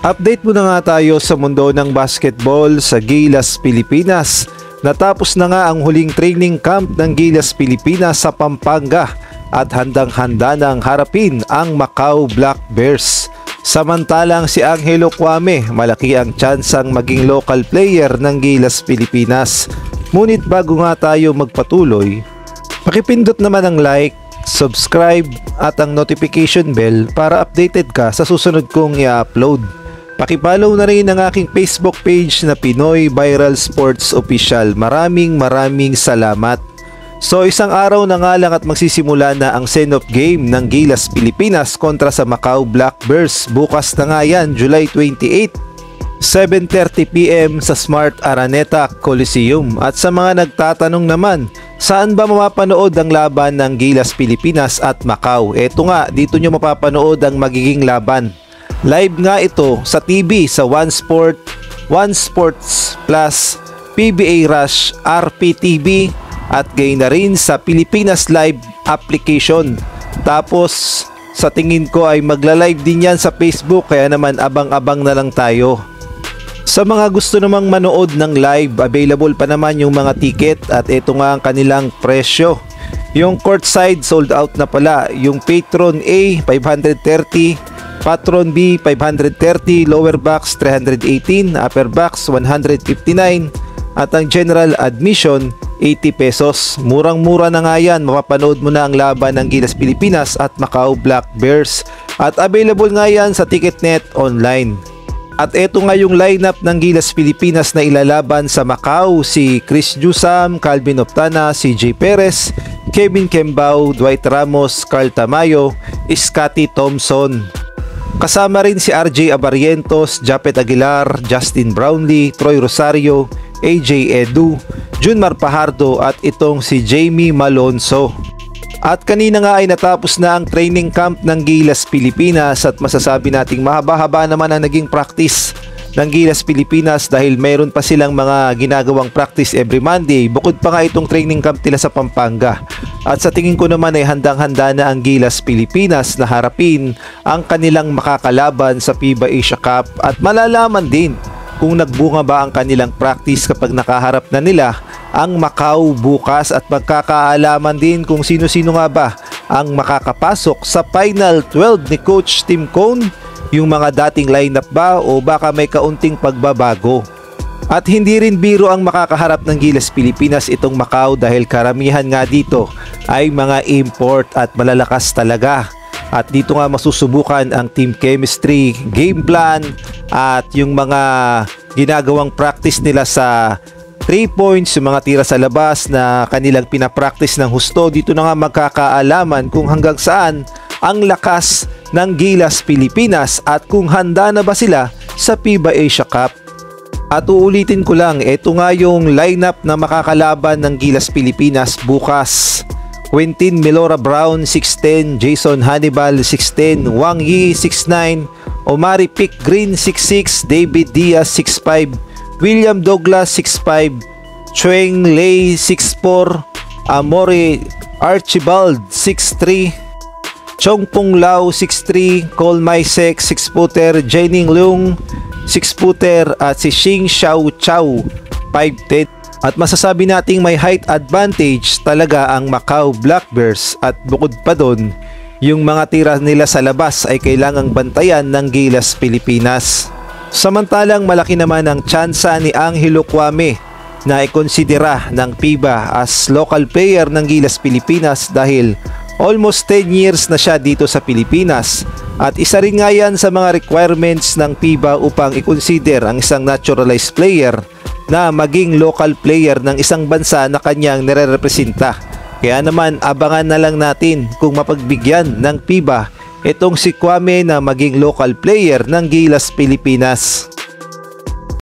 Update muna nga tayo sa mundo ng basketball sa Gilas, Pilipinas. Natapos na nga ang huling training camp ng Gilas, Pilipinas sa Pampanga at handang-handa nang harapin ang Macau Black Bears. Samantalang si Angelo Kwame, malaki ang tsansang maging local player ng Gilas, Pilipinas. Ngunit bago nga tayo magpatuloy, pakipindot naman ang like, subscribe at ang notification bell para updated ka sa susunod kong i-upload. Pakipollow na rin ang aking Facebook page na Pinoy Viral Sports Official. Maraming salamat. So isang araw na nga lang at magsisimula na ang send-off game ng Gilas, Pilipinas kontra sa Macau Black Bears. Bukas na nga yan, July 28, 7:30 PM sa Smart Araneta Coliseum. At sa mga nagtatanong naman, saan ba mapapanood ang laban ng Gilas, Pilipinas at Macau? Eto nga, dito nyo mapapanood ang magiging laban. Live nga ito sa TV sa One Sports Plus, PBA Rush, RPTV at gayon na rin sa Pilipinas Live application. Tapos sa tingin ko ay magla-live din yan sa Facebook, kaya naman abang-abang na lang tayo. Sa mga gusto namang manood ng live, available pa naman yung mga ticket at ito nga ang kanilang presyo. Yung courtside sold out na pala. Yung Patron A 530, Patron B 530, lower box 318, upper box 159 at ang general admission 80 pesos. Murang-mura na nga yan. Mapapanood mo na ang laban ng Gilas, Pilipinas at Macau Black Bears at available nga yan sa Ticketnet online. At eto nga yung lineup ng Gilas, Pilipinas na ilalaban sa Macau: si Chris Jusam, Calvin Optana, CJ Perez, Kevin Kembao, Dwight Ramos, Carl Tamayo, Scotty Thompson. Kasama rin si RJ Abarientos, Japet Aguilar, Justin Brownlee, Troy Rosario, AJ Edu, Junmar Pajardo at itong si Jamie Malonzo. At kanina nga ay natapos na ang training camp ng Gilas, Pilipinas at masasabi nating mahaba-haba naman ang naging practice ng Gilas, Pilipinas dahil mayroon pa silang mga ginagawang practice every Monday bukod pa nga itong training camp nila sa Pampanga. At sa tingin ko naman ay handang-handa na ang Gilas, Pilipinas na harapin ang kanilang makakalaban sa FIBA Asia Cup at malalaman din kung nagbunga ba ang kanilang practice kapag nakaharap na nila ang Macau bukas at magkakaalaman din kung sino-sino nga ba ang makakapasok sa Final 12 ni Coach Tim Cone, yung mga dating lineup ba o baka may kaunting pagbabago. At hindi rin biro ang makakaharap ng Gilas, Pilipinas itong Macau dahil karamihan nga dito ay mga import at malalakas talaga. At dito nga masusubukan ang team chemistry, game plan at yung mga ginagawang practice nila sa 3 points, yung mga tira sa labas na kanilang pinapractice ng husto. Dito na nga magkakaalaman kung hanggang saan ang lakas ng Gilas, Pilipinas at kung handa na ba sila sa FIBA Asia Cup. At uulitin ko lang, ito nga yung lineup na makakalaban ng Gilas, Pilipinas bukas. Quentin Melora Brown 6'10", Jason Hannibal 6'10", Wang Yi 6'9", Omari Pick Green 6'6", David Diaz 6'5", William Douglas 6'5", Chueng Lei 6'4", Amore Archibald 6'3", Chong Pung Lau 6'3", Cole Maisek 6-footer, Jining Leung 6-footer at si Xing Xiao Chao 5'10". At masasabi nating may height advantage talaga ang Macau Black Bears at bukod pa doon, yung mga tira nila sa labas ay kailangang bantayan ng Gilas, Pilipinas. Samantalang malaki naman ang tsansa ni Angelo Kwame na ikonsidera ng FIBA as local player ng Gilas, Pilipinas dahil almost 10 years na siya dito sa Pilipinas at isa rin nga yan sa mga requirements ng FIBA upang i-consider ang isang naturalized player na maging local player ng isang bansa na kanyang nire-representa. Kaya naman abangan na lang natin kung mapagbigyan ng FIBA itong si Kwame na maging local player ng Gilas, Pilipinas.